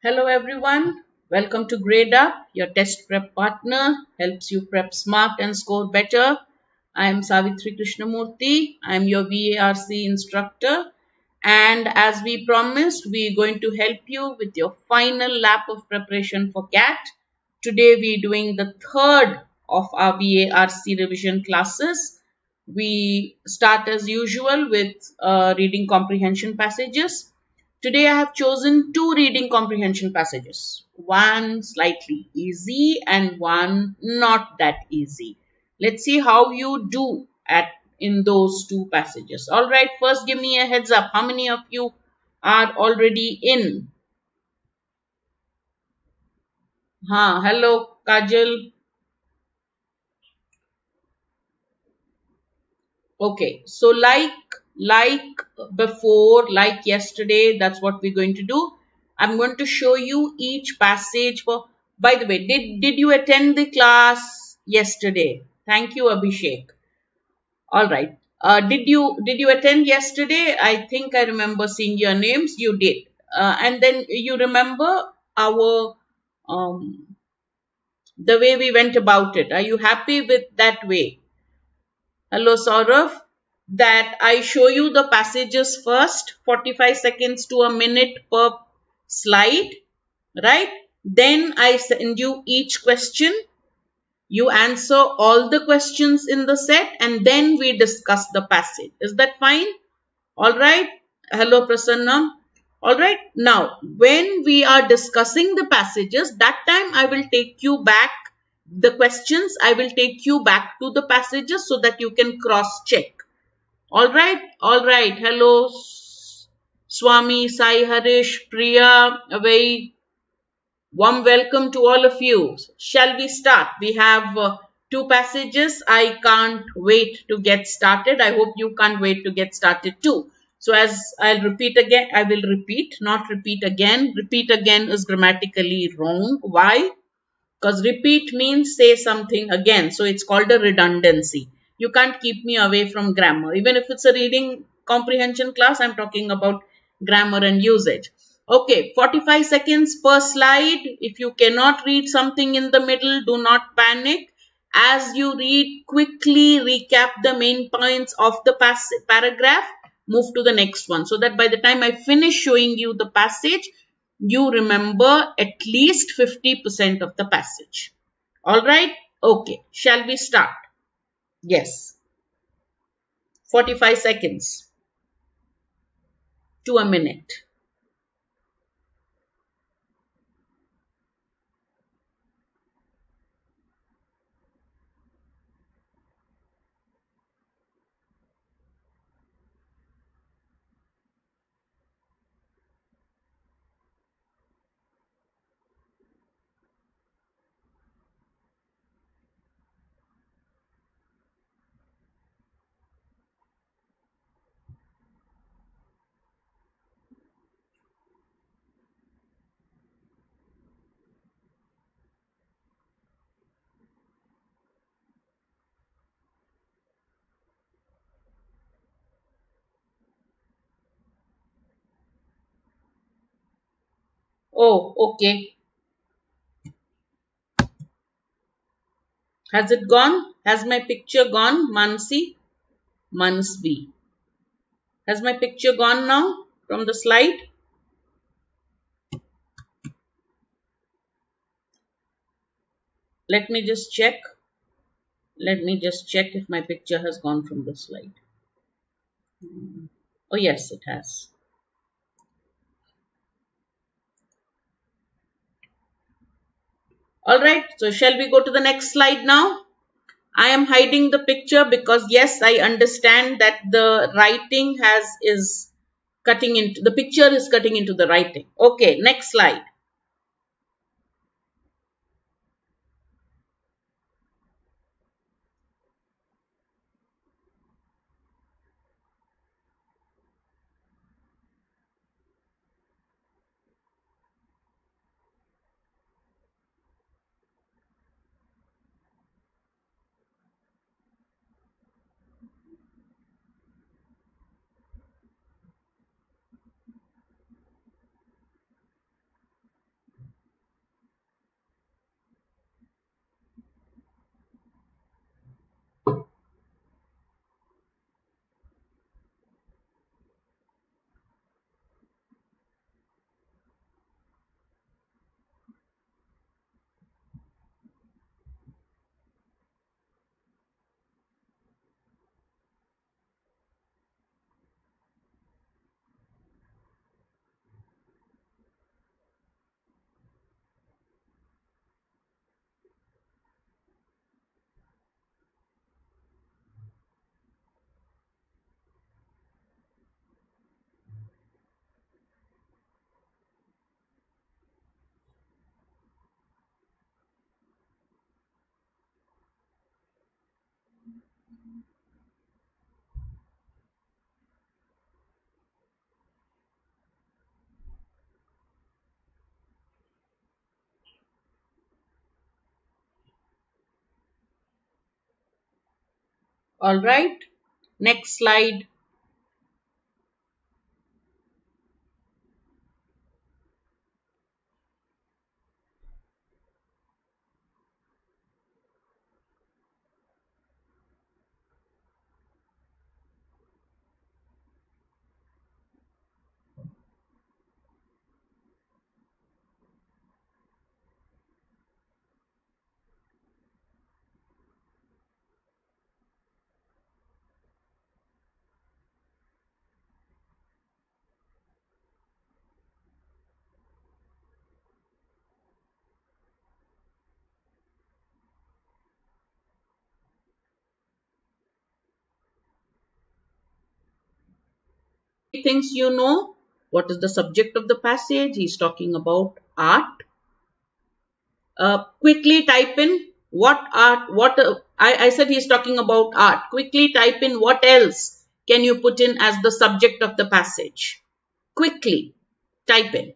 Hello everyone, welcome to Gradeup, your test prep partner, helps you prep smart and score better. I am Savitri Krishnamurty, I am your VARC instructor, and as we promised, we are going to help you with your final lap of preparation for CAT. Today we are doing the third of our VARC revision classes. We start as usual with reading comprehension passages. Today I have chosen two reading comprehension passages, one slightly easy and one not that easy. Let's see how you do in those two passages. All right, first give me a heads up. How many of you are already in? Hello Kajal. Okay, so like before, like yesterday, that's what we're going to do. I'm going to show you each passage for. By the way, did you attend the class yesterday? Thank you, Abhishek. All right. Did you attend yesterday? I think I remember seeing your names. You did, and then you remember our the way we went about it. Are you happy with that way? Hello, Saurav. That I show you the passages first, 45 seconds to a minute per slide, right? Then I send you each question. You answer all the questions in the set and then we discuss the passage. Is that fine? All right. Hello, Prasanna. All right. Now, when we are discussing the passages, that time I will take you back the questions. I will take you back to the passages so that you can cross check. All right. All right. Hello, Swami, Sai Harish, Priya. A very warm welcome to all of you. Shall we start? We have two passages. I can't wait to get started. I hope you can't wait to get started too. So as I'll repeat again, I will repeat, not repeat again. Repeat again is grammatically wrong. Why? Because repeat means say something again. So it's called a redundancy. You can't keep me away from grammar. Even if it's a reading comprehension class, I'm talking about grammar and usage. Okay, 45 seconds per slide. If you cannot read something in the middle, do not panic. As you read, quickly recap the main points of the paragraph. Move to the next one so that by the time I finish showing you the passage, you remember at least 50% of the passage. All right? Okay. Shall we start? Yes. 45 seconds to a minute. Oh, okay. Has it gone? Has my picture gone, Mansi? Mansvi. Has my picture gone now from the slide? Let me just check. Let me just check if my picture has gone from the slide. Oh, yes, it has. All right. So shall we go to the next slide now? I am hiding the picture because yes, I understand that the writing is cutting into the picture is cutting into the writing. Okay, next slide. All right. Next slide. Things you know. What is the subject of the passage? He's talking about art. Quickly type in what art, I said he's talking about art. Quickly type in what else can you put in as the subject of the passage. Quickly type in.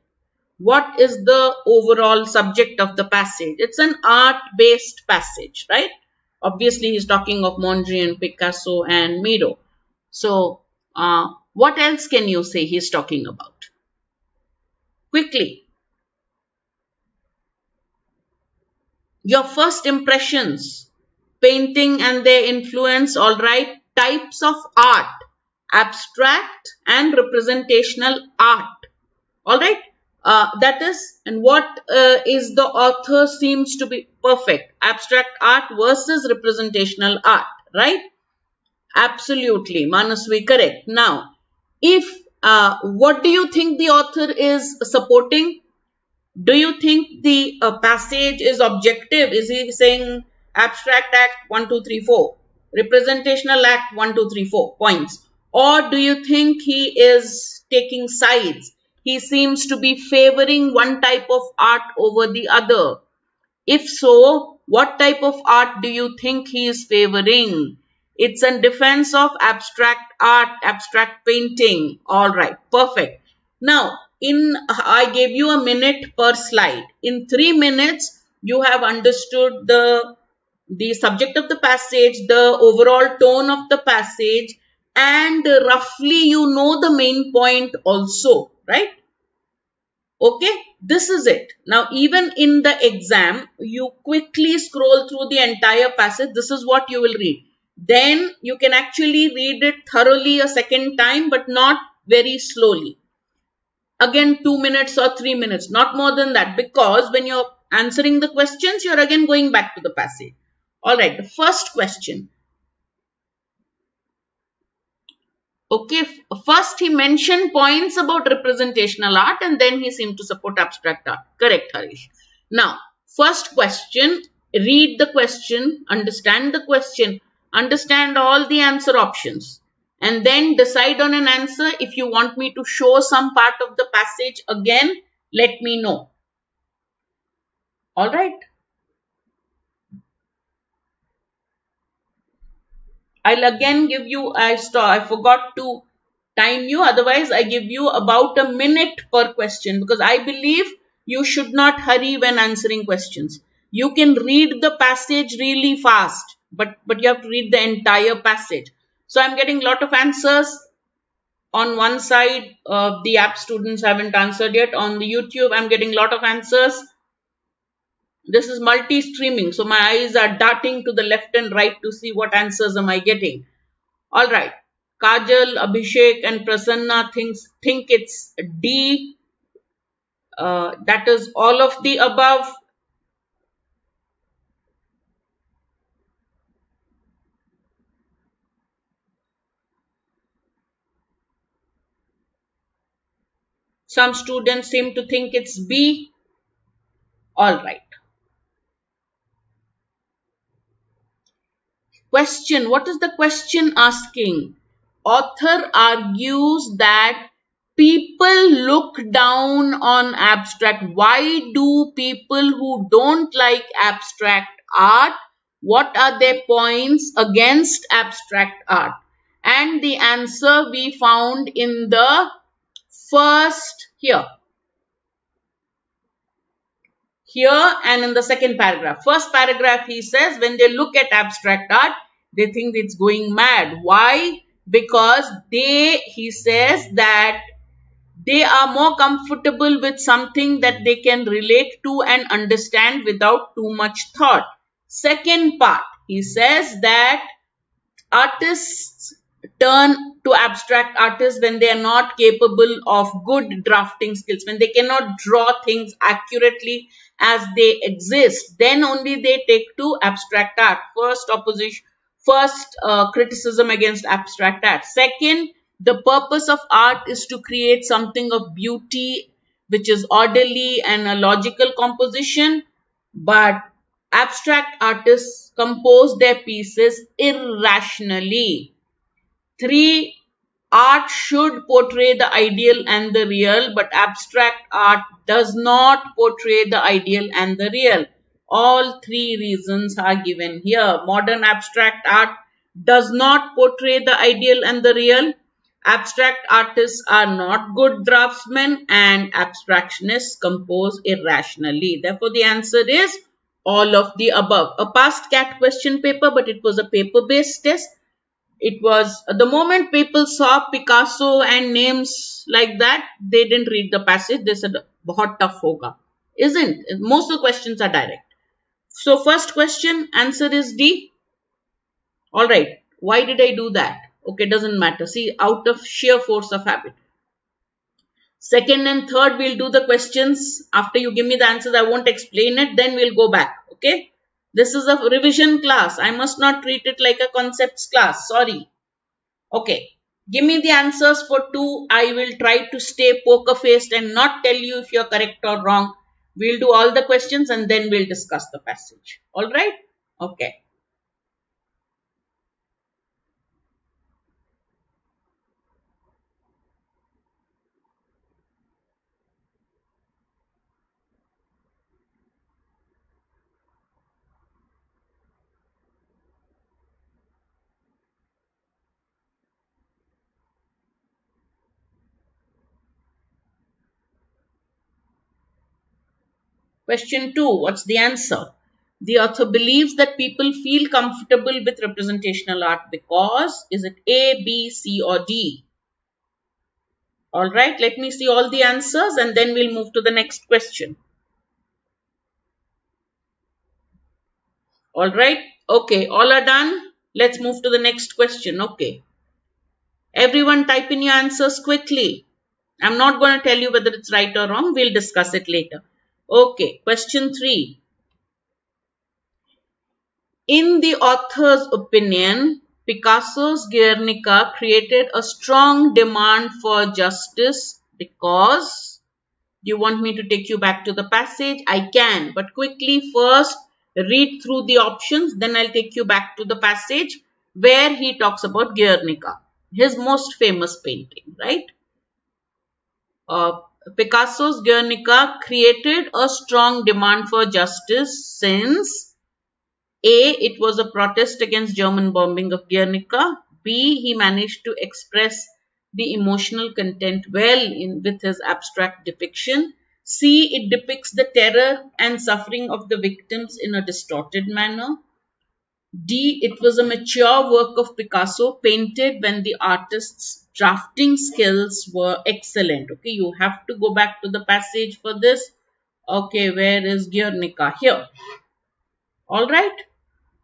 What is the overall subject of the passage? It's an art-based passage, right? Obviously, he's talking of Mondrian, Picasso, and Miro. So, what else can you say he's talking about? Quickly. Your first impressions, painting and their influence, all right. Types of art, abstract and representational art, all right. That is, and what is the author seems to be perfect. Abstract art versus representational art, right? Absolutely, Manasvi, correct. Now, if what do you think the author is supporting? Do you think the passage is objective? Is he saying abstract act 1, 2, 3, 4, representational act 1, 2, 3, 4 points? Or do you think he is taking sides? He seems to be favoring one type of art over the other. If so, what type of art do you think he is favoring? It's a defense of abstract art, abstract painting. All right, perfect. Now, I gave you a minute per slide. In 3 minutes, you have understood the subject of the passage, the overall tone of the passage, and roughly you know the main point also, right? Okay, this is it. Now, even in the exam, you quickly scroll through the entire passage. This is what you will read. Then you can actually read it thoroughly a second time, but not very slowly. Again, 2 minutes or 3 minutes, not more than that, because when you're answering the questions, you're again going back to the passage. All right, the first question. Okay, first he mentioned points about representational art and then he seemed to support abstract art. Correct, Harish. Now, first question, read the question, understand all the answer options, and then decide on an answer. If you want me to show some part of the passage again, let me know. All right. I'll again give you, I forgot to time you, otherwise I give you about a minute per question, because I believe you should not hurry when answering questions. You can read the passage really fast, but you have to read the entire passage. So I'm getting a lot of answers. On one side, the app students haven't answered yet. On the YouTube, I'm getting a lot of answers. This is multi-streaming, so my eyes are darting to the left and right to see what answers am I getting. All right. Kajal, Abhishek and Prasanna think it's D. That is all of the above. Some students seem to think it's B. All right. Question. What is the question asking? Author argues that people look down on abstract. Why do people who don't like abstract art, what are their points against abstract art? And the answer we found in the first here and in the second paragraph. First paragraph, he says when they look at abstract art, They think it's going mad. Why? Because he says that they are more comfortable with something that they can relate to and understand without too much thought. Second part, he says that artists turn to abstract artists when they are not capable of good drafting skills, when they cannot draw things accurately as they exist, then only they take to abstract art. First criticism against abstract art. Second, the purpose of art is to create something of beauty which is orderly and a logical composition, but abstract artists compose their pieces irrationally. 3. Art should portray the ideal and the real, but abstract art does not portray the ideal and the real. All three reasons are given here. Modern abstract art does not portray the ideal and the real. Abstract artists are not good draftsmen, and abstractionists compose irrationally. Therefore, the answer is all of the above. A past CAT question paper, but it was a paper-based test. It was the moment people saw Picasso and names like that, they didn't read the passage. They said, "Bahut tough hoga." Isn't? Most of the questions are direct. So, first question, answer is D. All right. Why did I do that? Okay, doesn't matter. See, out of sheer force of habit. Second and third, we'll do the questions. After you give me the answers, I won't explain it. Then we'll go back. Okay. This is a revision class. I must not treat it like a concepts class. Sorry. Okay. Give me the answers for 2. I will try to stay poker faced and not tell you if you're correct or wrong. We'll do all the questions and then we'll discuss the passage. All right? Okay. Question 2. What's the answer? The author believes that people feel comfortable with representational art because, is it A, B, C or D? All right, let me see all the answers and then we'll move to the next question. All right, okay, all are done. Let's move to the next question. Okay. Everyone type in your answers quickly. I'm not going to tell you whether it's right or wrong. We'll discuss it later. Okay, question 3. In the author's opinion, Picasso's Guernica created a strong demand for justice because, do you want me to take you back to the passage? I can, but quickly first read through the options, then I'll take you back to the passage where he talks about Guernica, his most famous painting, right? Picasso's Guernica created a strong demand for justice since A. It was a protest against German bombing of Guernica. B. He managed to express the emotional content well with his abstract depiction. C. It depicts the terror and suffering of the victims in a distorted manner. D. It was a mature work of Picasso painted when the artist's drafting skills were excellent. Okay, you have to go back to the passage for this. Okay, where is Guernica? Here. All right.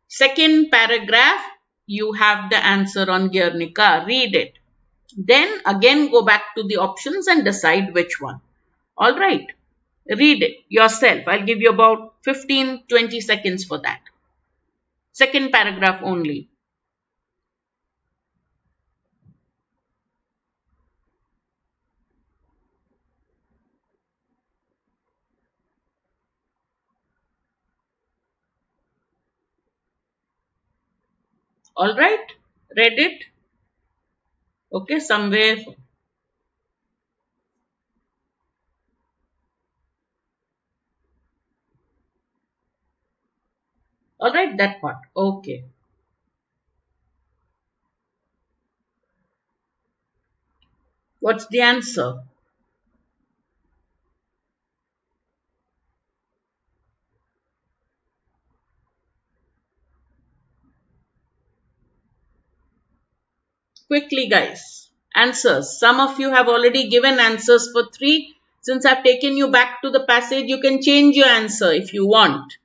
Second paragraph, you have the answer on Guernica. Read it. Then again go back to the options and decide which one. All right. Read it yourself. I'll give you about 15-20 seconds for that. Second paragraph only. All right. Read it. Okay, somewhere. All right, that part. Okay. What's the answer? Quickly, guys. Answers. Some of you have already given answers for 3. Since I've taken you back to the passage, you can change your answer if you want.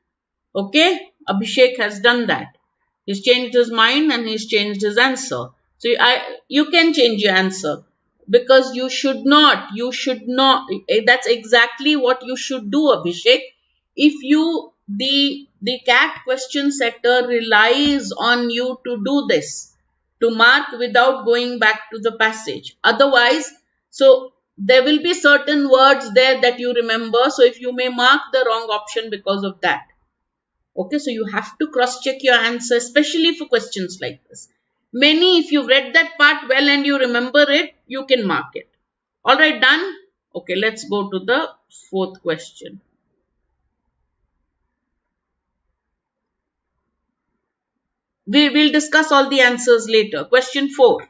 Okay? Abhishek has done that. He's changed his mind and he's changed his answer. So you can change your answer because you should not, that's exactly what you should do, Abhishek. If the cat question setter relies on you to do this, to mark without going back to the passage. Otherwise, so there will be certain words there that you remember. So if you may mark the wrong option because of that. Okay, so you have to cross check your answer, especially for questions like this. Many, if you've read that part well and you remember it, you can mark it. All right, done? Okay, let's go to the 4th question. We will discuss all the answers later. Question 4.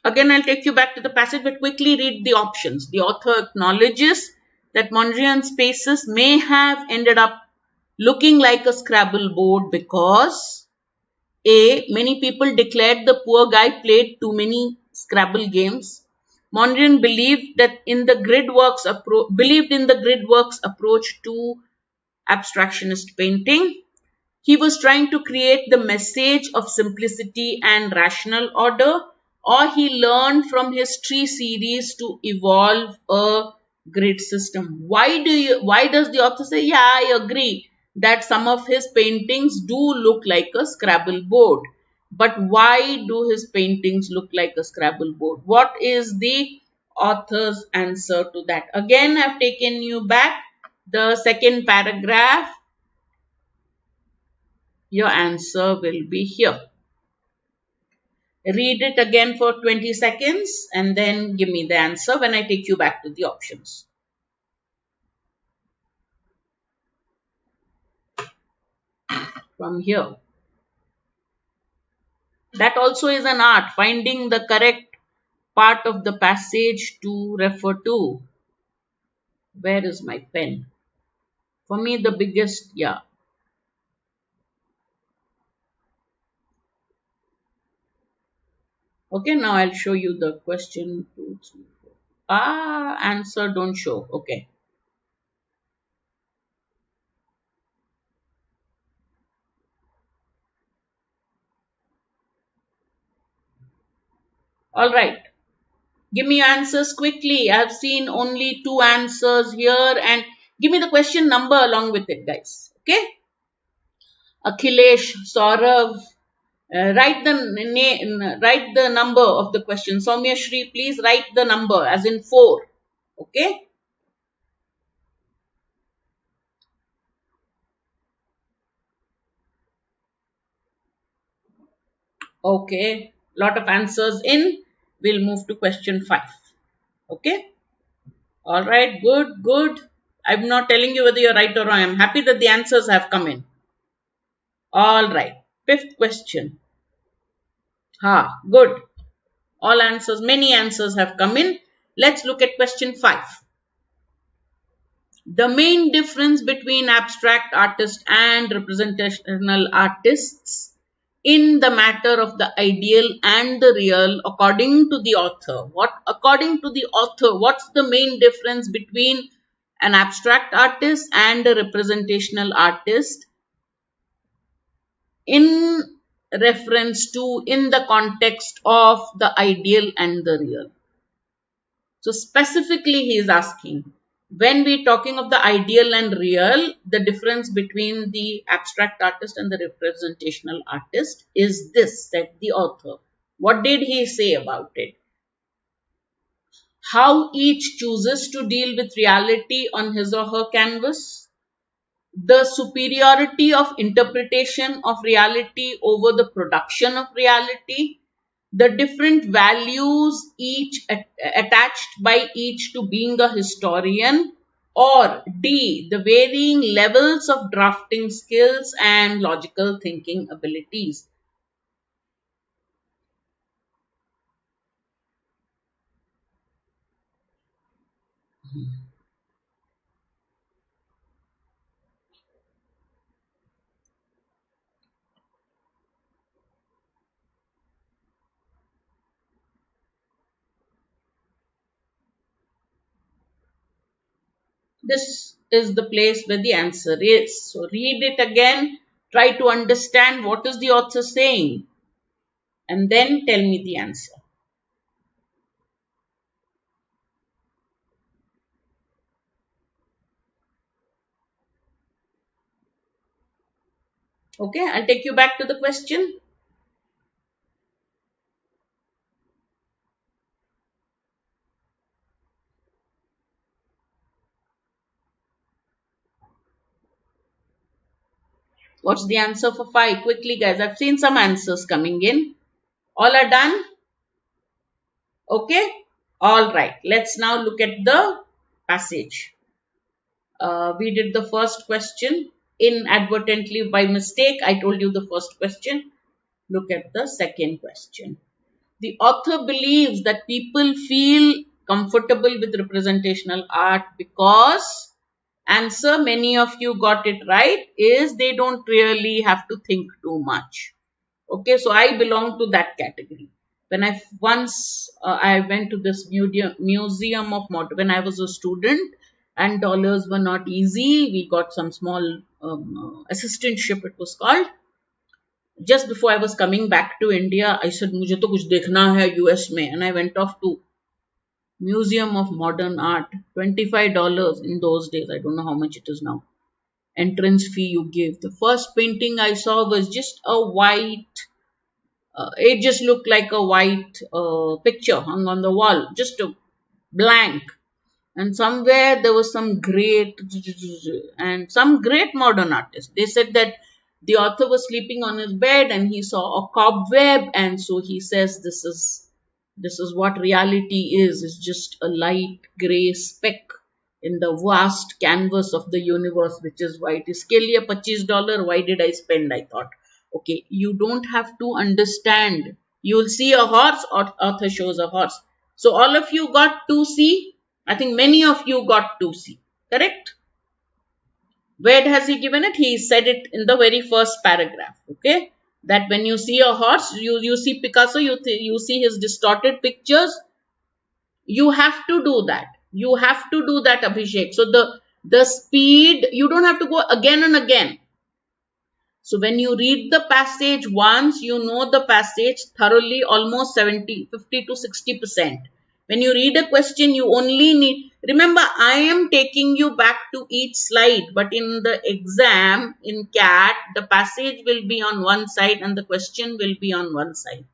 Again, I'll take you back to the passage, but quickly read the options. The author acknowledges that Mondrian spaces may have ended up looking like a Scrabble board because A. Many people declared the poor guy played too many Scrabble games. Mondrian believed in the gridworks approach to abstractionist painting. He was trying to create the message of simplicity and rational order, or he learned from his tree series to evolve a grid system. Why does the author say, yeah, I agree that some of his paintings do look like a Scrabble board? But why do his paintings look like a Scrabble board? What is the author's answer to that? Again, I've taken you back. The second paragraph, your answer will be here. Read it again for 20 seconds and then give me the answer when I take you back to the options. From here. That also is an art, finding the correct part of the passage to refer to. Where is my pen? For me, the biggest, yeah. Okay, now I'll show you the question 2, 3, 4. Answer don't show. Okay. All right. Give me your answers quickly. I have seen only 2 answers here and give me the question number along with it, guys. Okay? Akhilesh, Saurav, write the number of the question. Soumya Shri, please write the number as in 4. Okay? Okay. Lot of answers in. We'll move to question 5. Okay? All right. Good, good. I'm not telling you whether you're right or wrong. I'm happy that the answers have come in. All right. 5th question. Good. All answers, many answers have come in. Let's look at question 5. The main difference between abstract artists and representational artists in the matter of the ideal and the real, according to the author. According to the author, what's the main difference between an abstract artist and a representational artist in reference to, in the context of the ideal and the real? So specifically he is asking, when we're talking of the ideal and real, the difference between the abstract artist and the representational artist is this, said the author. What did he say about it? How each chooses to deal with reality on his or her canvas, the superiority of interpretation of reality over the production of reality, the different values each attached by each to being a historian, or D, the varying levels of drafting skills and logical thinking abilities. this is the place where the answer is. So read it again, try to understand what is the author saying, and then tell me the answer. Okay, I'll take you back to the question. What's the answer for 5? Quickly, guys. I've seen some answers coming in. All are done? Okay. All right. Let's now look at the passage. We did the first question inadvertently by mistake. I told you the first question. Look at the second question. The author believes that people feel comfortable with representational art because, answer, many of you got it right, is they don't really have to think too much. Okay, so I belong to that category. When I I went to this museum of modern, when I was a student and dollars were not easy, we got some small assistantship, it was called. Just before I was coming back to India, I said, "Mujhe to kuch dekhna hai US mein," and I went off to Museum of Modern Art. $25 in those days. I don't know how much it is now. Entrance fee you give. The first painting I saw was just a white. It just looked like a white picture hung on the wall, just a blank. And somewhere there was some great modern artist. They said that the author was sleeping on his bed and he saw a cobweb, and so he says this is what reality is. It's just a light gray speck in the vast canvas of the universe, which is white. Iske liye $25. Why did I spend? I thought. Okay, you don't have to understand. You will see a horse, or author shows a horse. So all of you got 2C. I think many of you got 2C. Correct? Where has he given it? He said it in the very first paragraph. Okay? That when you see a horse, you see Picasso, you see his distorted pictures. You have to do that. You have to do that, Abhishek. So the speed, you don't have to go again and again. So when you read the passage once, you know the passage thoroughly, almost 50 to 60%. When you read a question, you only need, remember, I am taking you back to each slide, but in the exam, in CAT, the passage will be on one side and the question will be on one side.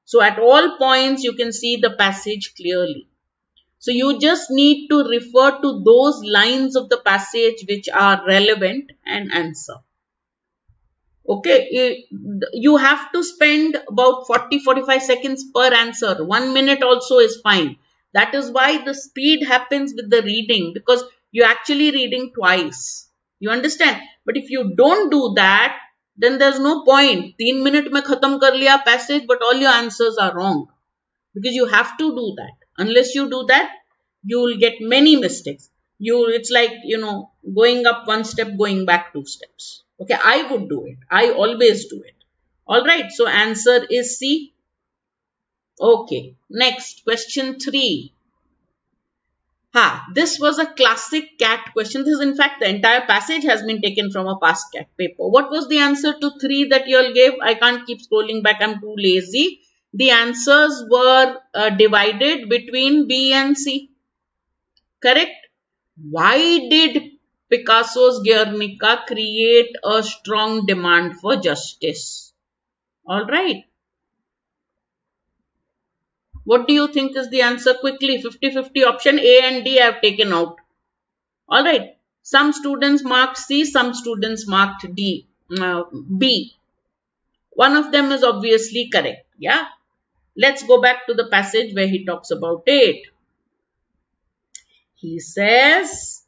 So at all points, you can see the passage clearly. So you just need to refer to those lines of the passage which are relevant and answer. Okay, you have to spend about 40-45 seconds per answer. 1 minute also is fine. That is why the speed happens with the reading, because you're actually reading twice. You understand? But if you don't do that, then there's no point. 3 minute mein khatam kar liya passage, but all your answers are wrong. Because you have to do that. Unless you do that, you will get many mistakes. It's like, going up 1 step, going back 2 steps. Okay, I would do it. I always do it. All right, so answer is C. Okay, next, question 3. This was a classic CAT question. This is, in fact, the entire passage has been taken from a past CAT paper. What was the answer to 3 that you all gave? I can't keep scrolling back. I'm too lazy. The answers were divided between B and C. Correct? Why did Picasso's Guernica create a strong demand for justice? All right. What do you think is the answer? Quickly, 50-50 option A and D I have taken out. All right. Some students marked C, some students marked B. One of them is obviously correct. Yeah. Let's go back to the passage where he talks about it. He says,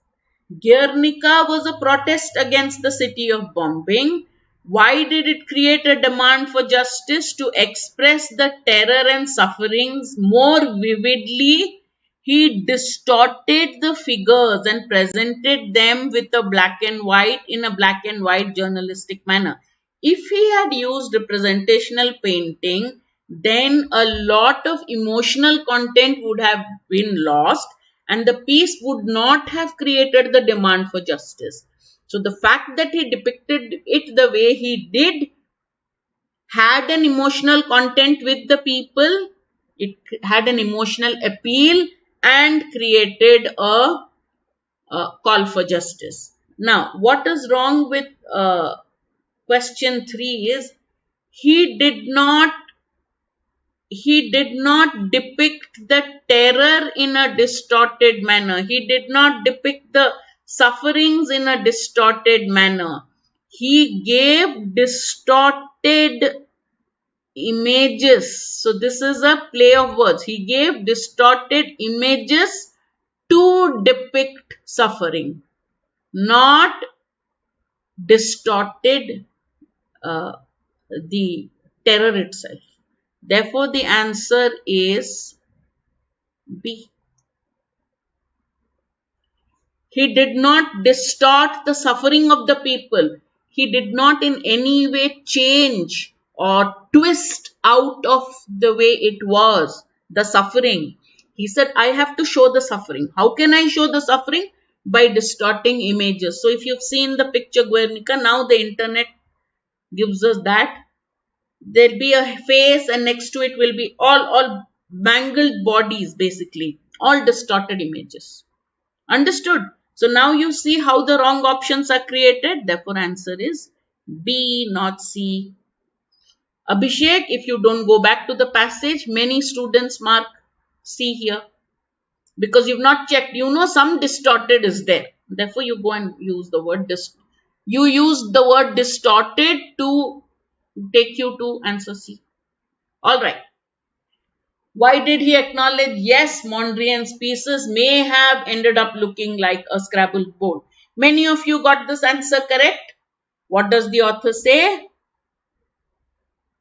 Guernica was a protest against the city of bombing. Why did it create a demand for justice? To express the terror and sufferings more vividly, he distorted the figures and presented them with a black and white, in a black and white journalistic manner. If he had used representational painting, then a lot of emotional content would have been lost, and the piece would not have created the demand for justice. So the fact that he depicted it the way he did had an emotional content with the people, it had an emotional appeal and created a call for justice. Now, what is wrong with question 3 is he did not depict the terror in a distorted manner. He did not depict the sufferings in a distorted manner. He gave distorted images. So this is a play of words. He gave distorted images to depict suffering, not distorted the terror itself. Therefore, the answer is B. He did not distort the suffering of the people. He did not in any way change or twist out of the way it was, the suffering. He said, I have to show the suffering. How can I show the suffering? By distorting images. So if you've seen the picture Guernica, now the internet gives us that. There'll be a face and next to it will be all mangled bodies, basically. All distorted images. Understood? So now you see how the wrong options are created. Therefore, answer is B, not C. Abhishek, if you don't go back to the passage, many students mark C here. Because you've not checked. You know some distorted is there. Therefore, you go and use the word distorted. You use the word distorted to take you to answer C. Alright. Why did he acknowledge? Yes, Mondrian's pieces may have ended up looking like a scrabble board. Many of you got this answer correct. What does the author say?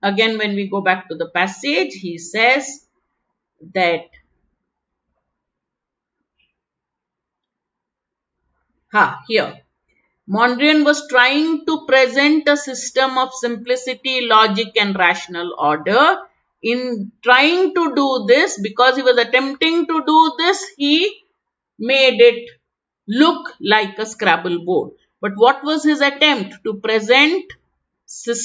Again, when we go back to the passage, he says that here. Mondrian was trying to present a system of simplicity, logic and rational order. In trying to do this, because he was attempting to do this, he made it look like a scrabble board. But what was his attempt? To present a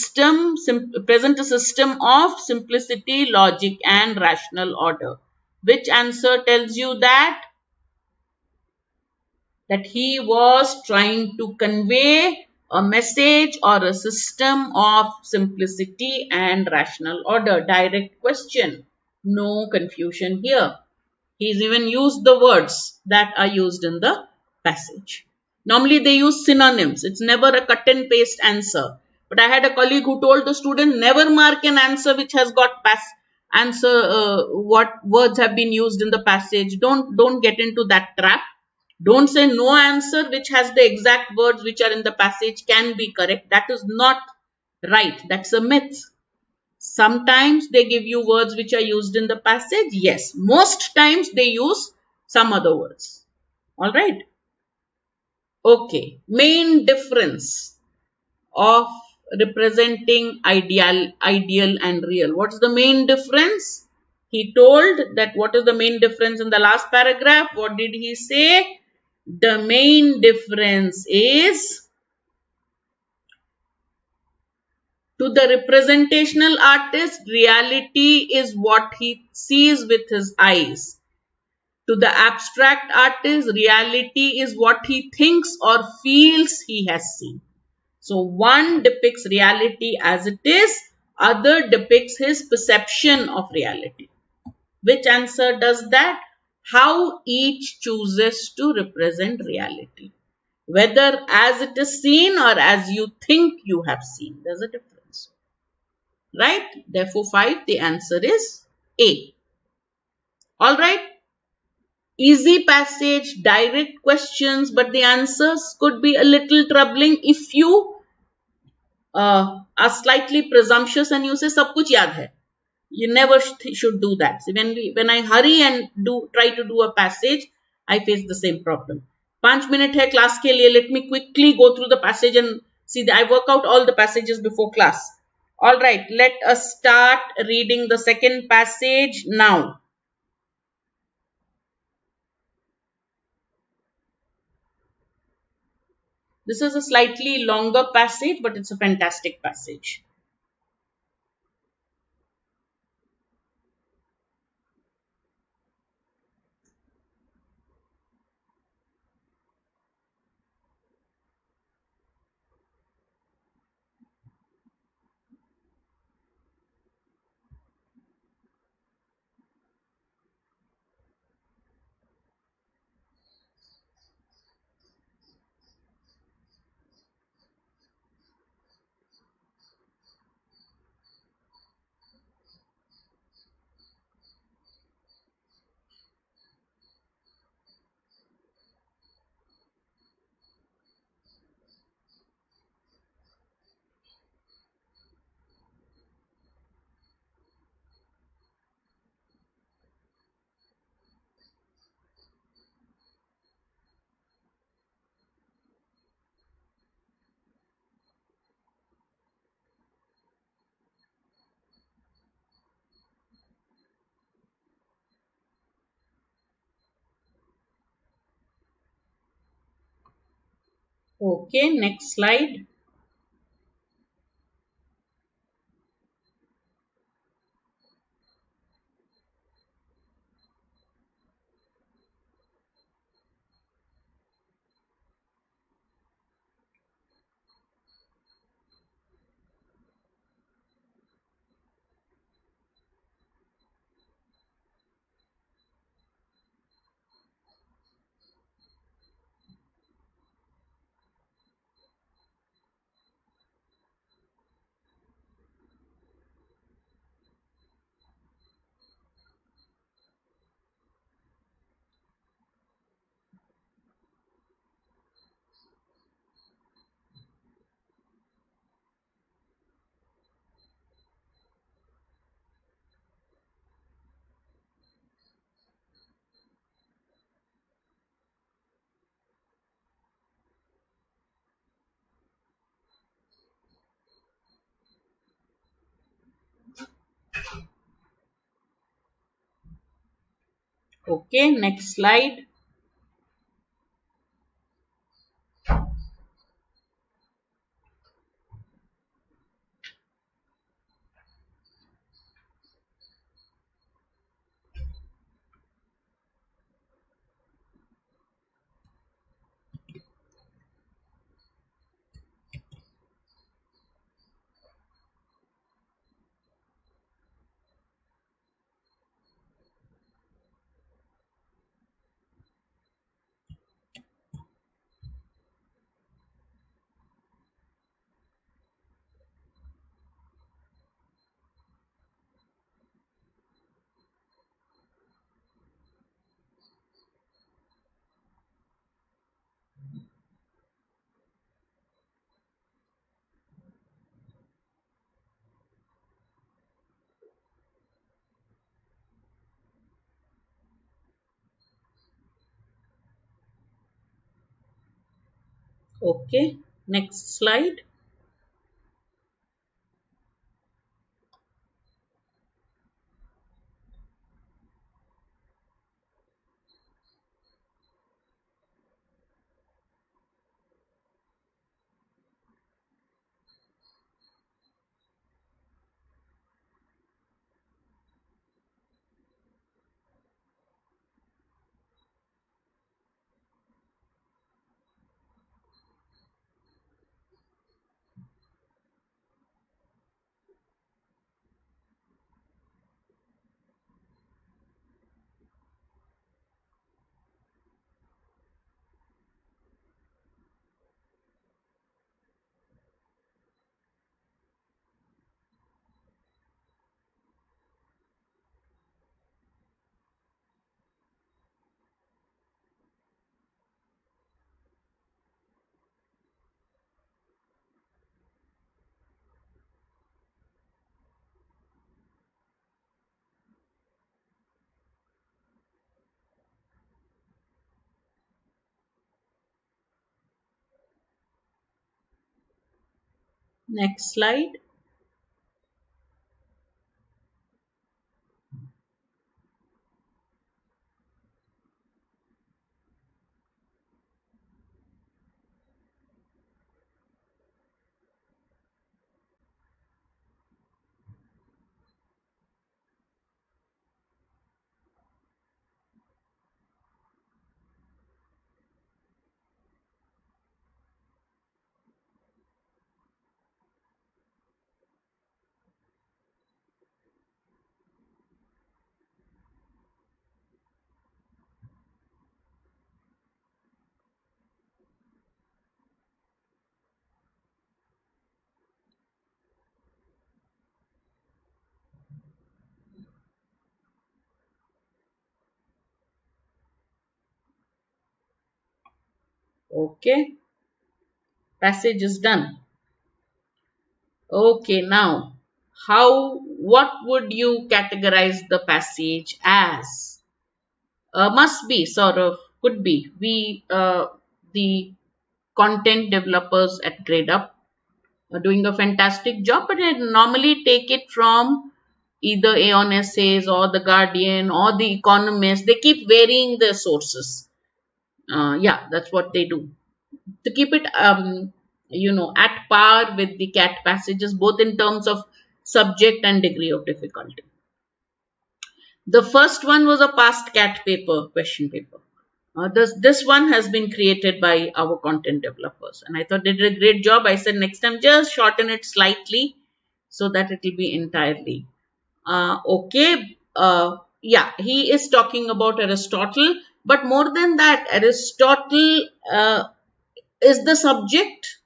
system of simplicity, logic and rational order. Which answer tells you that he was trying to convey a message or a system of simplicity and rational order. Direct question. No confusion here. He's even used the words that are used in the passage. Normally they use synonyms. It's never a cut and paste answer. But I had a colleague who told the student, never mark an answer which has got what words have been used in the passage. Don't get into that trap. Don't say no answer which has the exact words which are in the passage can be correct. That is not right. That's a myth. Sometimes they give you words which are used in the passage. Yes. Most times they use some other words. Alright. Okay. Main difference of representing ideal and real. What's the main difference? He told that what is the main difference in the last paragraph. What did he say? The main difference is to the representational artist, reality is what he sees with his eyes. To the abstract artist, reality is what he thinks or feels he has seen. So one depicts reality as it is, other depicts his perception of reality. Which answer does that? How each chooses to represent reality. Whether as it is seen or as you think you have seen. There's a difference. Right? Therefore, 5, the answer is A. Alright. Easy passage, direct questions, but the answers could be a little troubling if you are slightly presumptuous and you say, Sab kuch yaad hai. You never should do that. So when I hurry and try to do a passage, I face the same problem. 5 minutes hai class ke liye. Let me quickly go through the passage and see that I work out all the passages before class. Alright, let us start reading the second passage now. This is a slightly longer passage, but it's a fantastic passage. Okay, next slide. Okay, next slide. Okay, next slide. Next slide. Okay, passage is done. Okay, now what would you categorize the passage as? Must be, sort of, could be. The content developers at Gradeup are doing a fantastic job, but I normally take it from either Aeon Essays or The Guardian or The Economist. They keep varying their sources. Yeah, that's what they do. To keep it, at par with the cat passages, both in terms of subject and degree of difficulty. The first one was a past cat paper, question paper. This one has been created by our content developers, and I thought they did a great job. I said next time just shorten it slightly so that it will be entirely okay. Yeah, he is talking about Aristotle, but more than that, Aristotle is the subject.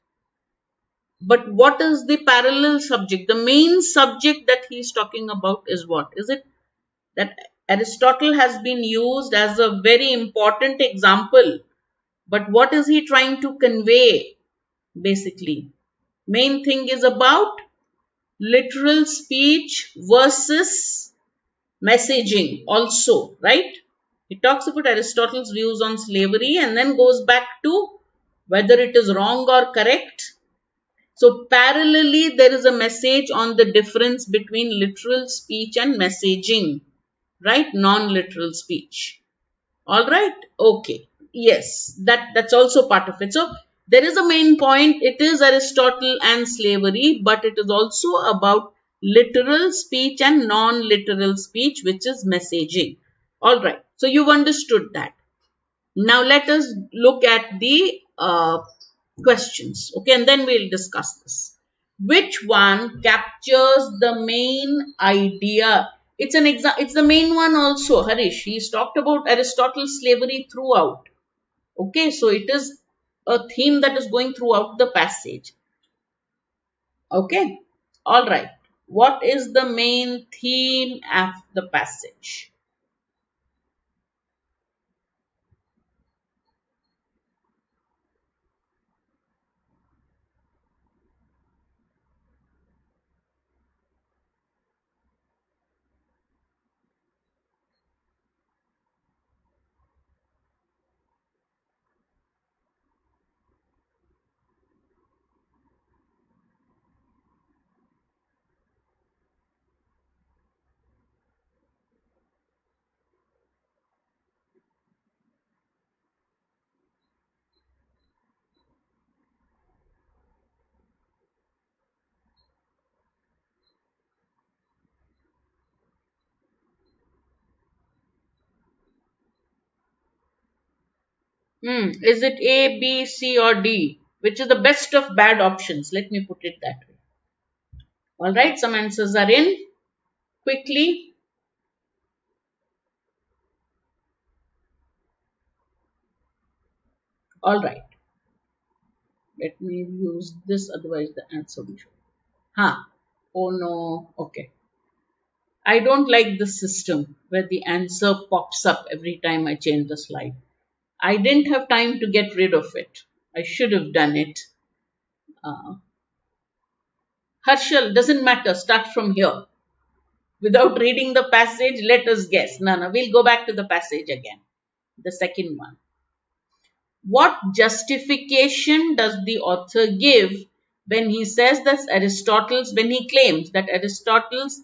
But what is the parallel subject? The main subject that he is talking about is what? Is it that Aristotle has been used as a very important example? But what is he trying to convey? Basically, main thing is about literal speech versus messaging also, right? It talks about Aristotle's views on slavery and then goes back to whether it is wrong or correct. So parallelly, there is a message on the difference between literal speech and messaging, right? Non-literal speech. All right. Okay. Yes, that's also part of it. So there is a main point. It is Aristotle and slavery, but it is also about literal speech and non-literal speech, which is messaging. All right. So you've understood that. Now let us look at the questions. Okay, and then we'll discuss this. Which one captures the main idea? It's the main one also, Harish. He's talked about Aristotle's slavery throughout. Okay, so it is a theme that is going throughout the passage. Okay, all right. What is the main theme of the passage? Is it A, B, C, or D? Which is the best of bad options? Let me put it that way. All right, some answers are in. Quickly. All right. Let me use this, otherwise the answer will show. Oh no. Okay. I don't like this system where the answer pops up every time I change the slide. I didn't have time to get rid of it. I should have done it. Harshal, doesn't matter. Start from here. Without reading the passage, let us guess. No, we'll go back to the passage again. The second one. What justification does the author give when he says that when he claims that Aristotle's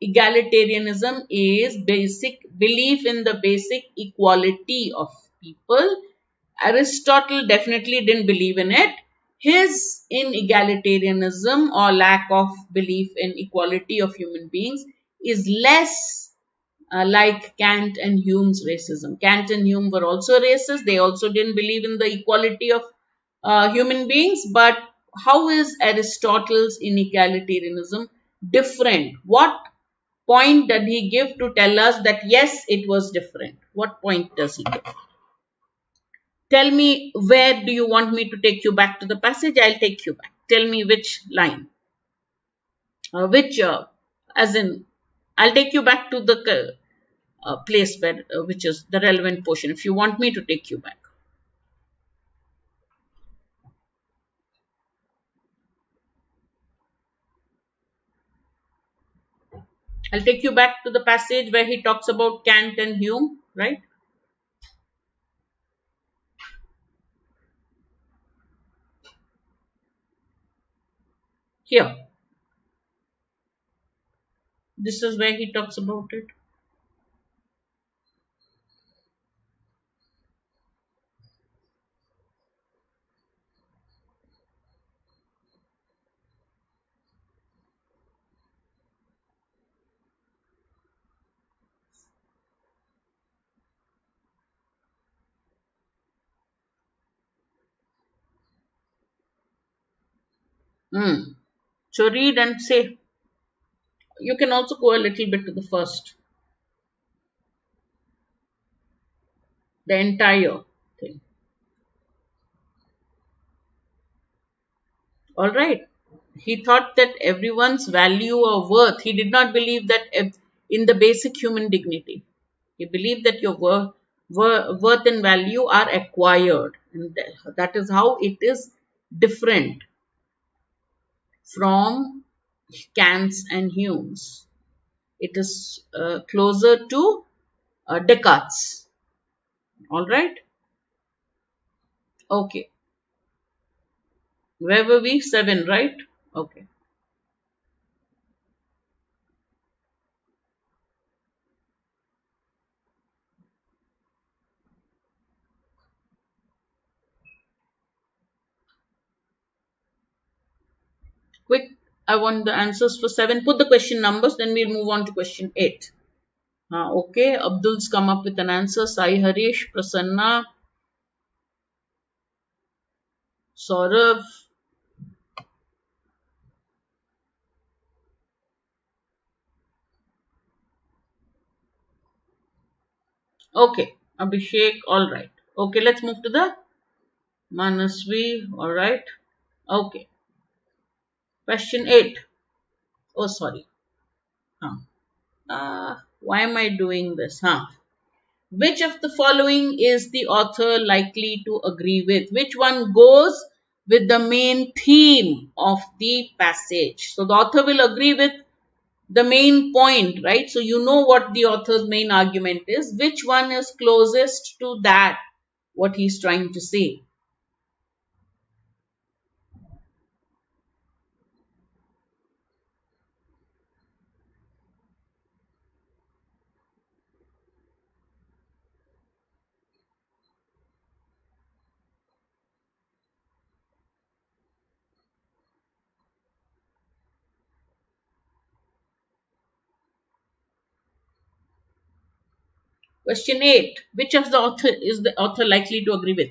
egalitarianism is basic belief in the basic equality of people? Aristotle definitely didn't believe in it. His inegalitarianism or lack of belief in equality of human beings is less like Kant and Hume's racism. Kant and Hume were also racist. They also didn't believe in the equality of human beings. But how is Aristotle's inegalitarianism different? What point did he give to tell us that yes, it was different? What point does he give? Tell me, where do you want me to take you back to the passage? I'll take you back. Tell me which line. As in, I'll take you back to the place where which is the relevant portion. If you want me to take you back, I'll take you back to the passage where he talks about Kant and Hume, right? Here, this is where he talks about it. So read and say. You can also go a little bit to the first, the entire thing. All right. He thought that everyone's value or worth, he did not believe that in the basic human dignity. He believed that your worth and value are acquired. And that is how it is different from Kant's and Hume's. It is closer to Descartes. All right. Okay. Where were we? 7, right? Okay. Quick, I want the answers for 7. Put the question numbers, then we'll move on to question 8. Okay, Abdul's come up with an answer. Sai Harish, Prasanna, Saurav. Okay, Abhishek, all right. Okay, let's move to the Manasvi, all right. Okay, question 8. Oh, sorry. Why am I doing this? Which of the following is the author likely to agree with? Which one goes with the main theme of the passage? So the author will agree with the main point, right? So you know what the author's main argument is. Which one is closest to that, what he's trying to say? Question 8. Which of the author is the author likely to agree with?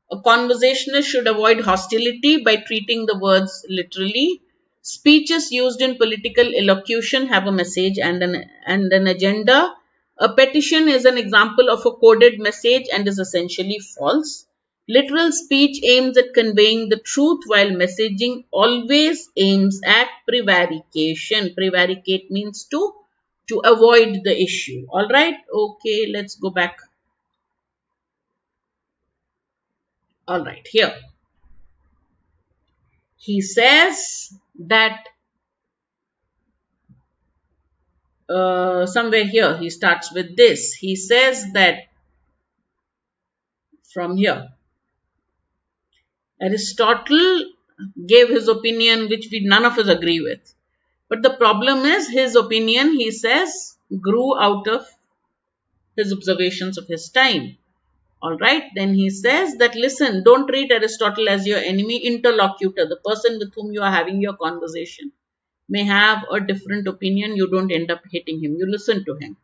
A conversationalist should avoid hostility by treating the words literally. Speeches used in political elocution have a message and an agenda. A petition is an example of a coded message and is essentially false. Literal speech aims at conveying the truth, while messaging always aims at prevarication. Prevaricate means to avoid the issue. All right. Okay, let's go back. All right, here. He says that somewhere here he starts with this. He says that from here, Aristotle gave his opinion which we none of us agree with. But the problem is his opinion, he says, grew out of his observations of his time. All right, then he says that listen, don't treat Aristotle as your enemy interlocutor, the person with whom you are having your conversation may have a different opinion. You don't end up hating him. You listen to him.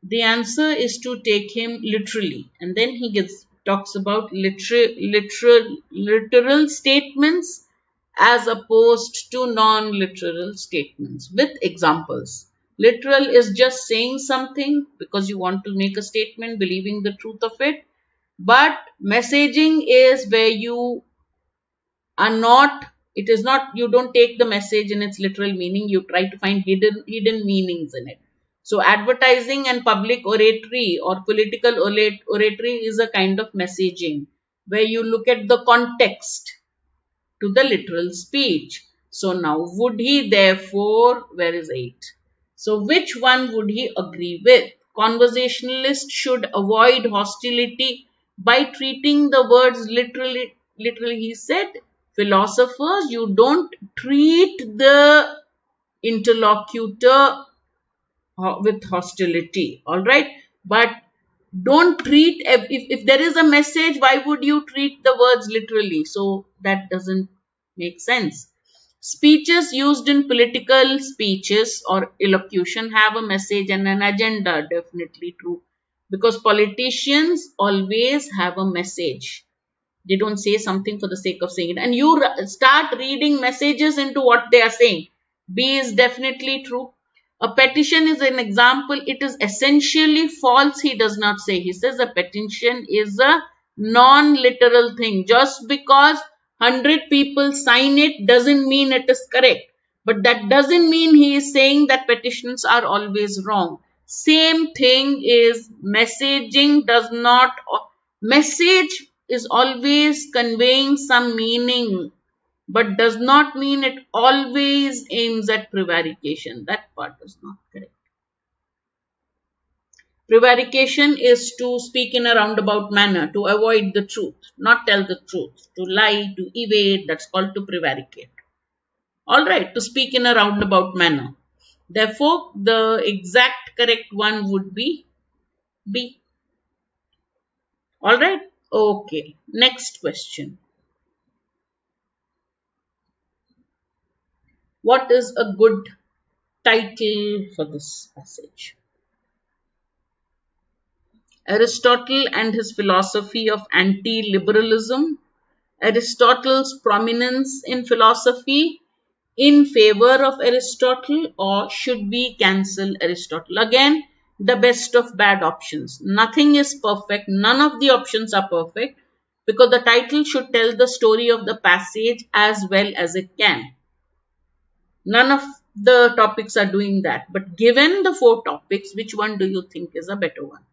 The answer is to take him literally. And then he talks about literal statements as opposed to non-literal statements with examples. Literal is just saying something because you want to make a statement, believing the truth of it. But messaging is where you are not, it is not, you don't take the message in its literal meaning. You try to find hidden meanings in it. So advertising and public oratory or political oratory is a kind of messaging where you look at the context to the literal speech. So now, would he therefore, where is 8? So which one would he agree with? Conversationalist should avoid hostility by treating the words literally. Literally, he said, philosophers, you don't treat the interlocutor with hostility, all right? But don't treat, if there is a message, why would you treat the words literally? So that doesn't make sense. Speeches used in political speeches or elocution have a message and an agenda, definitely true, because politicians always have a message. They don't say something for the sake of saying it, and you start reading messages into what they are saying. B is definitely true. A petition is an example. It is essentially false, he does not say. He says a petition is a non-literal thing. Just because 100 people sign it doesn't mean it is correct. But that doesn't mean he is saying that petitions are always wrong. Same thing is messaging does not, message is always conveying some meaning, but does not mean it always aims at prevarication. That part is not correct. Prevarication is to speak in a roundabout manner, to avoid the truth, not tell the truth, to lie, to evade, that's called to prevaricate. Alright, to speak in a roundabout manner. Therefore, the exact correct one would be B. Alright, okay, next question. What is a good title for this passage? Aristotle and his philosophy of anti-liberalism, Aristotle's prominence in philosophy, in favor of Aristotle, or should we cancel Aristotle? Again, the best of bad options. Nothing is perfect. None of the options are perfect because the title should tell the story of the passage as well as it can. None of the topics are doing that. But given the 4 topics, which one do you think is a better one?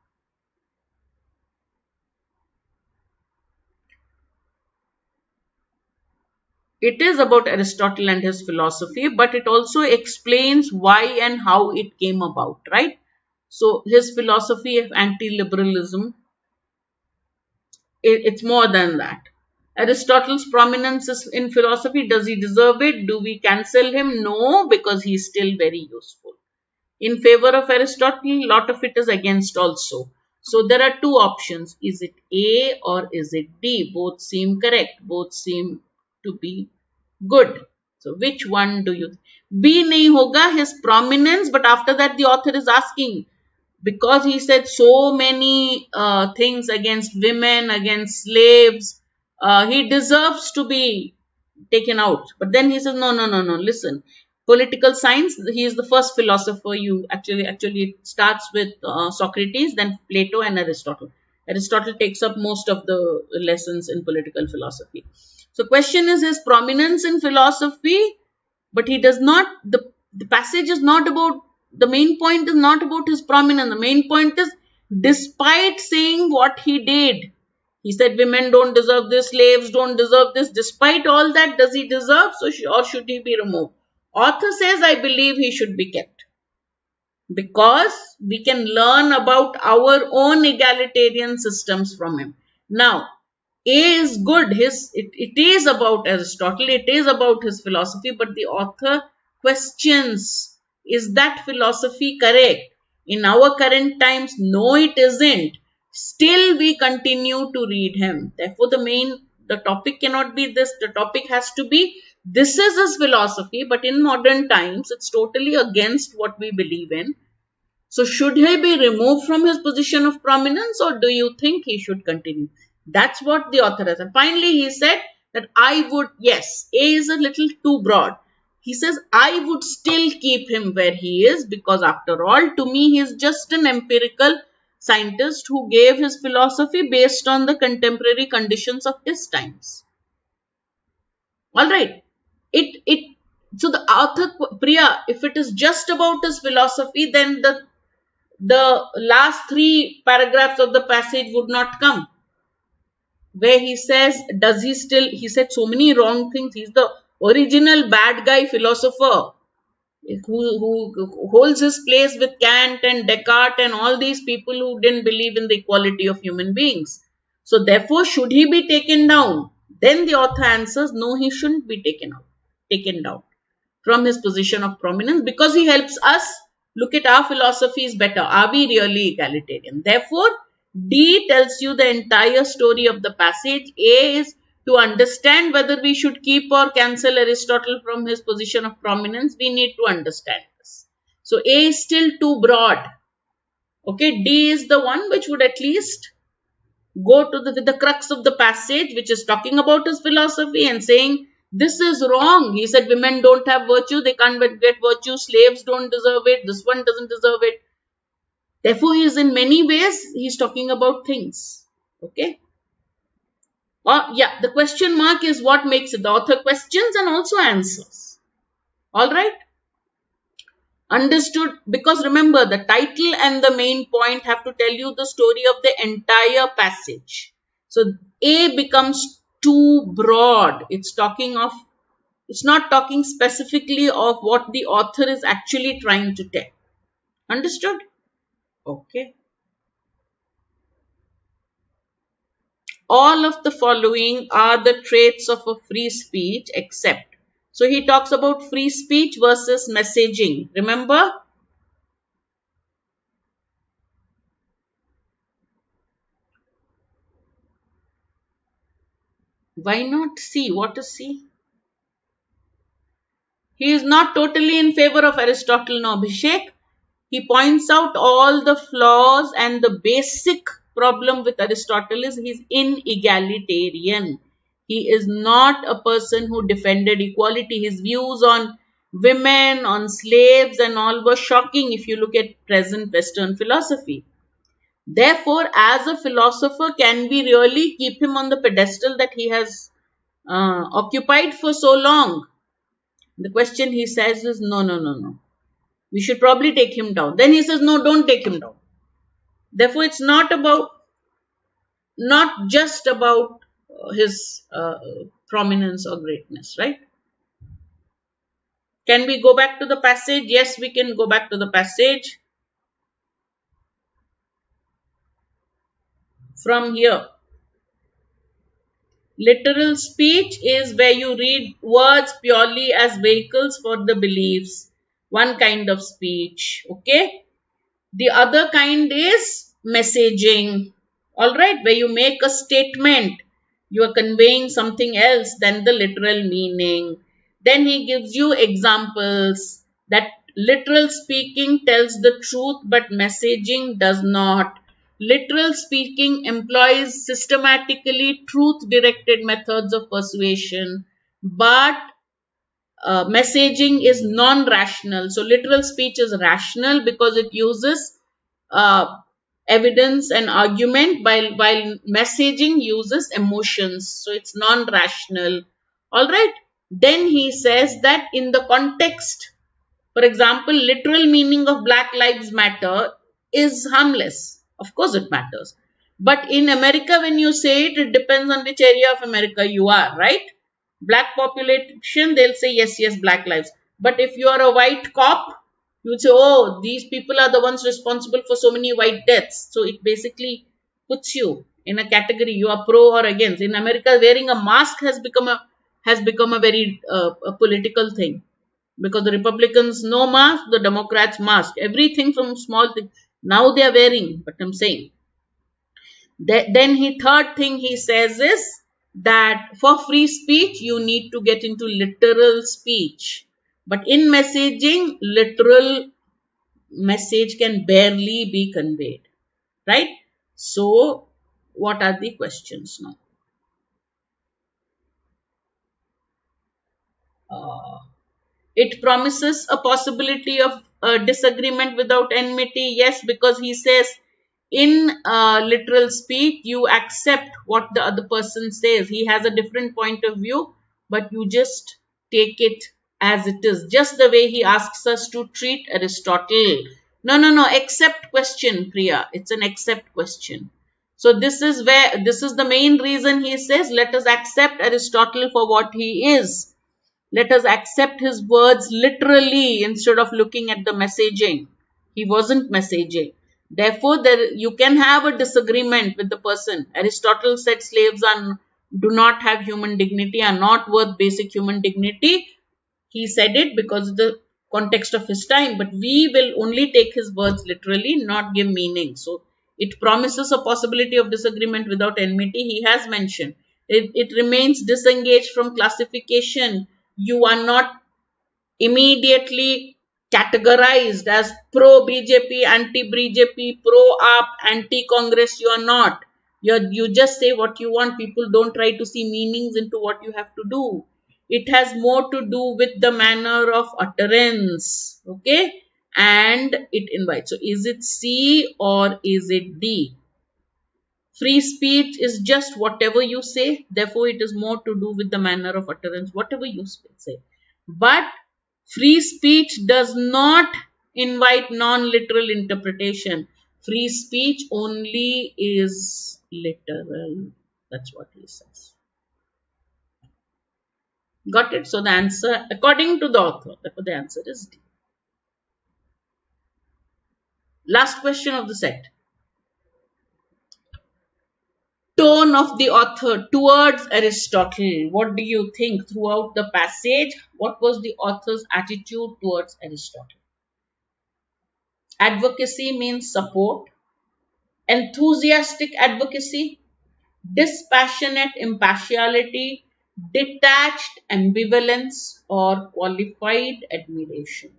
It is about Aristotle and his philosophy, but it also explains why and how it came about, right? So his philosophy of anti-liberalism, it's more than that. Aristotle's prominence in philosophy, does he deserve it? Do we cancel him? No, because he's still very useful. In favor of Aristotle, a lot of it is against also. So there are 2 options. Is it A or is it D? Both seem correct. Both seem to be good. So which one do you? B nahi hoga, his prominence, but after that the author is asking, because he said so many things against women, against slaves, he deserves to be taken out. But then he says, no, listen. Political science, he is the first philosopher. You actually it starts with Socrates, then Plato and Aristotle. Aristotle takes up most of the lessons in political philosophy. So question is his prominence in philosophy, but he does not, the passage is not about, the main point is not about his prominence. The main point is, despite saying what he did, he said women don't deserve this, slaves don't deserve this, despite all that, does he deserve, or should he be removed? Author says, I believe he should be kept, because we can learn about our own egalitarian systems from him. Now, A is good. It is about Aristotle. It is about his philosophy. But the author questions, is that philosophy correct? In our current times, no, it isn't. Still, we continue to read him. Therefore, the topic cannot be this. The topic has to be, this is his philosophy. But in modern times, it's totally against what we believe in. So, should he be removed from his position of prominence, or do you think he should continue? That's what the author has. And finally, he said that I would, yes, A is a little too broad. He says, I would still keep him where he is, because after all, to me, he is just an empirical scientist who gave his philosophy based on the contemporary conditions of his times. All right. So the author, Priya, if it is just about his philosophy, then the the last three paragraphs of the passage would not come, where he says, does he still, he said so many wrong things. He's the original bad guy philosopher who holds his place with Kant and Descartes and all these people who didn't believe in the equality of human beings. So therefore, should he be taken down? Then the author answers, no, he shouldn't be taken down from his position of prominence, because he helps us look at our philosophies better. Are we really egalitarian? Therefore, D tells you the entire story of the passage. A is to understand whether we should keep or cancel Aristotle from his position of prominence. We need to understand this. So A is still too broad. Okay, D is the one which would at least go to the crux of the passage, which is talking about his philosophy and saying, this is wrong. He said women don't have virtue, they can't get virtue, slaves don't deserve it, this one doesn't deserve it. Therefore, he is in many ways, he's talking about things. Okay. Yeah, the question mark is what makes it. The author questions and also answers. Alright. Understood? Because remember, the title and the main point have to tell you the story of the entire passage. So, A becomes too broad. It's not talking specifically of what the author is actually trying to tell. Understood? Okay. All of the following are the traits of a free speech except. So he talks about free speech versus messaging. Remember? Why not C? What is C? He is not totally in favor of Aristotle, no, Abhishek. He points out all the flaws, and the basic problem with Aristotle is he's inegalitarian. He is not a person who defended equality. His views on women, on slaves and all were shocking if you look at present Western philosophy. Therefore, as a philosopher, can we really keep him on the pedestal that he has occupied for so long? The question he says is, no. We should probably take him down. Then he says, no, don't take him down. Therefore, it's not just about his prominence or greatness, right? Can we go back to the passage? Yes, we can go back to the passage. From here. Literal speech is where you read words purely as vehicles for the beliefs. One kind of speech, okay? The other kind is messaging, alright, where you make a statement. You are conveying something else than the literal meaning. Then he gives you examples that literal speaking tells the truth, but messaging does not. Literal speaking employs systematically truth-directed methods of persuasion, but messaging is non-rational. So literal speech is rational because it uses evidence and argument, while messaging uses emotions. So it's non-rational. Alright. Then he says that in the context, for example, literal meaning of Black Lives Matter is harmless. Of course it matters. But in America, when you say it, it depends on which area of America you are, right? Black population, they'll say, yes, black lives. But if you are a white cop, you would say, oh, these people are the ones responsible for so many white deaths. So it basically puts you in a category. You are pro or against. In America, wearing a mask has become a very political thing. Because the Republicans no mask, the Democrats mask. Everything from small thing. Now they are wearing, but I'm saying. Then third thing he says is that for free speech, you need to get into literal speech. But in messaging, literal message can barely be conveyed. Right? So, what are the questions now? It promises a possibility of disagreement without enmity. Yes, because he says in literal speech, you accept what the other person says. He has a different point of view, but you just take it as it is. Just the way he asks us to treat Aristotle. No, no, no. Except question, Priya. It's an except question. So this is the main reason he says, let us accept Aristotle for what he is. Let us accept his words literally instead of looking at the messaging. He wasn't messaging. Therefore, you can have a disagreement with the person. Aristotle said slaves do not have human dignity, are not worth basic human dignity. He said it because of the context of his time, but we will only take his words literally, not give meaning. So it promises a possibility of disagreement without enmity. He has mentioned it remains disengaged from classification. You are not immediately categorized as pro BJP, anti BJP, pro AAP, anti Congress. You are not. You just say what you want. People don't try to see meanings into what you have to do. It has more to do with the manner of utterance. Okay. And it invites. So is it C or is it D? Free speech is just whatever you say. Therefore, it is more to do with the manner of utterance, whatever you say. But free speech does not invite non-literal interpretation. Free speech only is literal. That's what he says. Got it? So the answer, according to the author, therefore the answer is D. Last question of the set. Tone of the author towards Aristotle. What do you think throughout the passage? What was the author's attitude towards Aristotle? Advocacy means support. Enthusiastic advocacy. Dispassionate impartiality. Detached ambivalence or qualified admiration.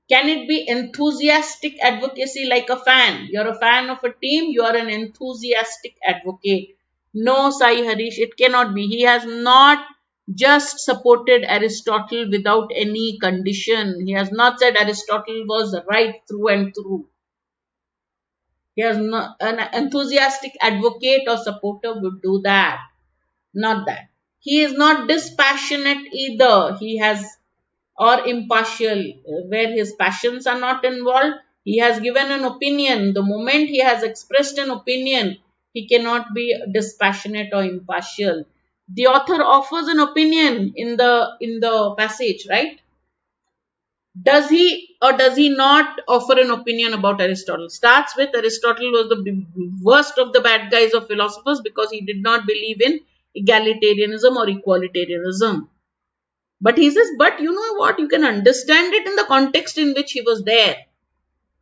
Can it be enthusiastic advocacy like a fan? You're a fan of a team, you are an enthusiastic advocate. No, Sai Harish, it cannot be. He has not just supported Aristotle without any condition. He has not said Aristotle was right through and through. He has not, an enthusiastic advocate or supporter would do that. Not that. He is not dispassionate either. He has or impartial, where his passions are not involved. He has given an opinion. The moment he has expressed an opinion, he cannot be dispassionate or impartial. The author offers an opinion in the passage, right? Does he or does he not offer an opinion about Aristotle? Starts with Aristotle was the worst of the bad guys of philosophers because he did not believe in egalitarianism or equalitarianism. But he says, but you know what? You can understand it in the context in which he was there.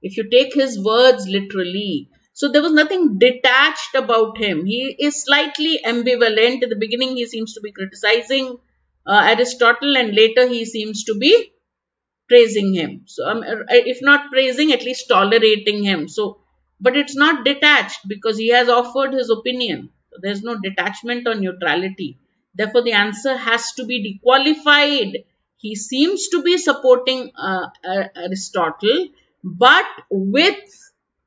If you take his words literally. So there was nothing detached about him. He is slightly ambivalent. In the beginning, he seems to be criticizing Aristotle, and later he seems to be praising him. So if not praising, at least tolerating him. So, but it's not detached because he has offered his opinion. So there's no detachment or neutrality. Therefore, the answer has to be dequalified. He seems to be supporting Aristotle, but with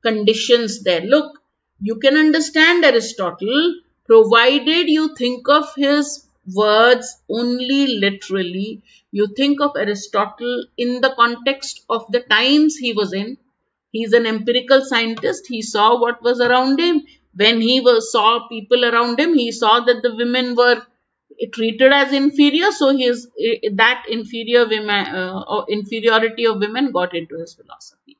conditions there. Look, you can understand Aristotle provided you think of his words only literally. You think of Aristotle in the context of the times he was in. He's an empirical scientist. He saw what was around him. When he saw people around him, he saw that the women were treated as inferior. So that inferiority of women got into his philosophy.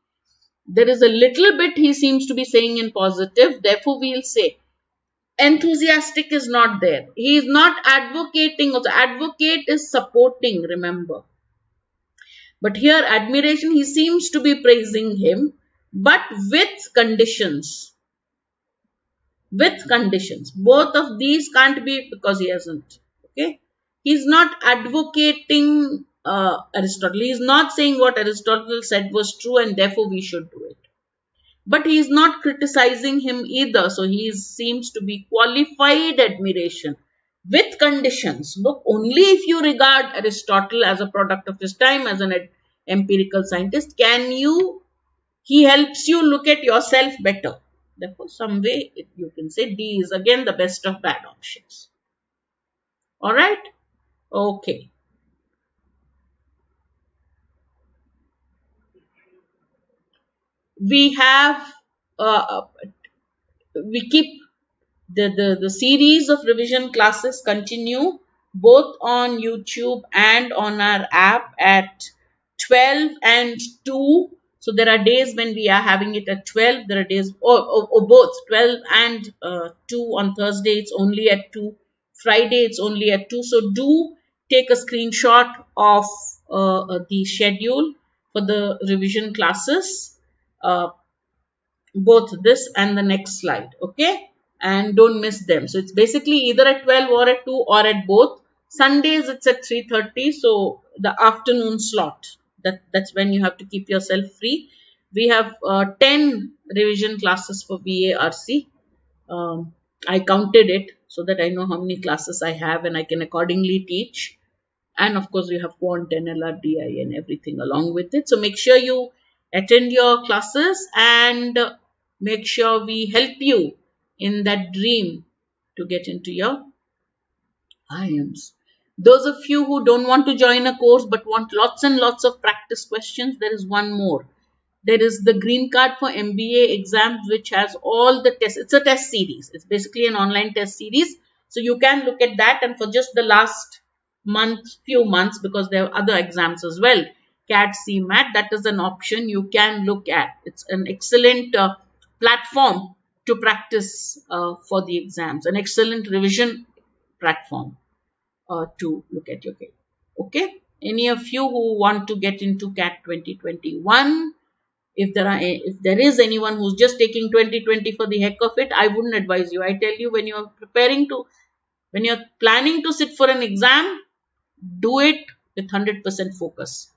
There is a little bit he seems to be saying in positive. Therefore, we'll say enthusiastic is not there. He is not advocating. Also, advocate is supporting, remember. But here, admiration, he seems to be praising him, but with conditions. With conditions. Both of these can't be because he hasn't. Okay. He's not advocating Aristotle. He's not saying what Aristotle said was true and therefore we should do it. But he is not criticizing him either. So he seems to be qualified admiration with conditions. Look, only if you regard Aristotle as a product of his time, as an empirical scientist, he helps you look at yourself better. Therefore, some way you can say D is again the best of bad options. Alright? Okay. we have we keep the series of revision classes continue both on YouTube and on our app at 12 and 2. So there are days when we are having it at 12. There are days, or both 12 and 2. On Thursday, it's only at 2. Friday, it's only at 2. So do take a screenshot of the schedule for the revision classes. Both this and the next slide, okay, and don't miss them. So it's basically either at 12 or at 2 or at both. Sundays it's at 3:30, so the afternoon slot, that's when you have to keep yourself free. We have 10 revision classes for VARC. I counted it so that I know how many classes I have and I can accordingly teach. And of course, you have Quant and LRDI and everything along with it. So make sure you attend your classes and make sure we help you in that dream to get into your IIMs. Those of you who don't want to join a course but want lots and lots of practice questions, there is one more. There is the green card for MBA exams, which has all the tests. It's a test series. It's basically an online test series. So you can look at that, and for just the last few months, because there are other exams as well, CAT, CMAT, that is an option you can look at. It's an excellent platform to practice for the exams, an excellent revision platform to look at your case. Okay. Any of you who want to get into CAT 2021, if there is anyone who's just taking 2020 for the heck of it, I wouldn't advise you. I tell you, when you're planning to sit for an exam, do it with 100% focus.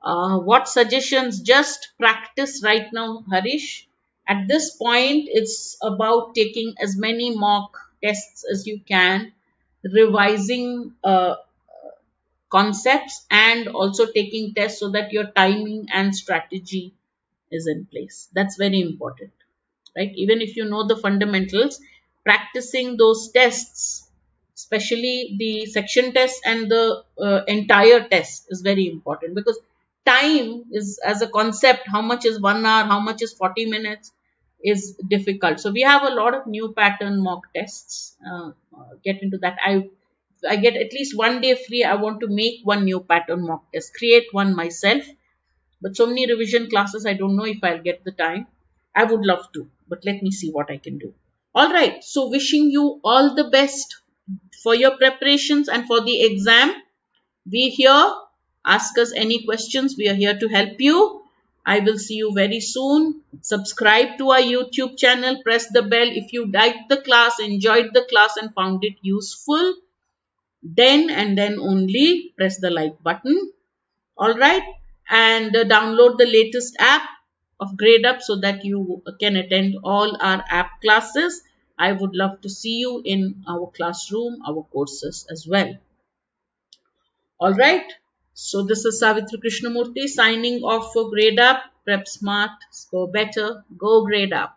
What suggestions? Just practice right now, Harish. At this point, it's about taking as many mock tests as you can, revising concepts, and also taking tests so that your timing and strategy is in place. That's very important, right? Even if you know the fundamentals, practicing those tests, especially the section test and the entire test, is very important, because time is, as a concept, how much is 1 hour, how much is 40 minutes, is difficult. So we have a lot of new pattern mock tests. Get into that. I get at least one day free, I want to make one new pattern mock test, create one myself. But so many revision classes, I don't know if I'll get the time. I would love to, but let me see what I can do. All right. So wishing you all the best for your preparations and for the exam. Be here. Ask us any questions. We are here to help you. I will see you very soon. Subscribe to our YouTube channel. Press the bell. If you liked the class, enjoyed the class and found it useful, then and then only press the like button. All right. And download the latest app of Gradeup so that you can attend all our app classes. I would love to see you in our classroom, our courses as well. All right. So this is Savitri Krishnamurty signing off for Gradeup. Prep smart, score better, go Gradeup.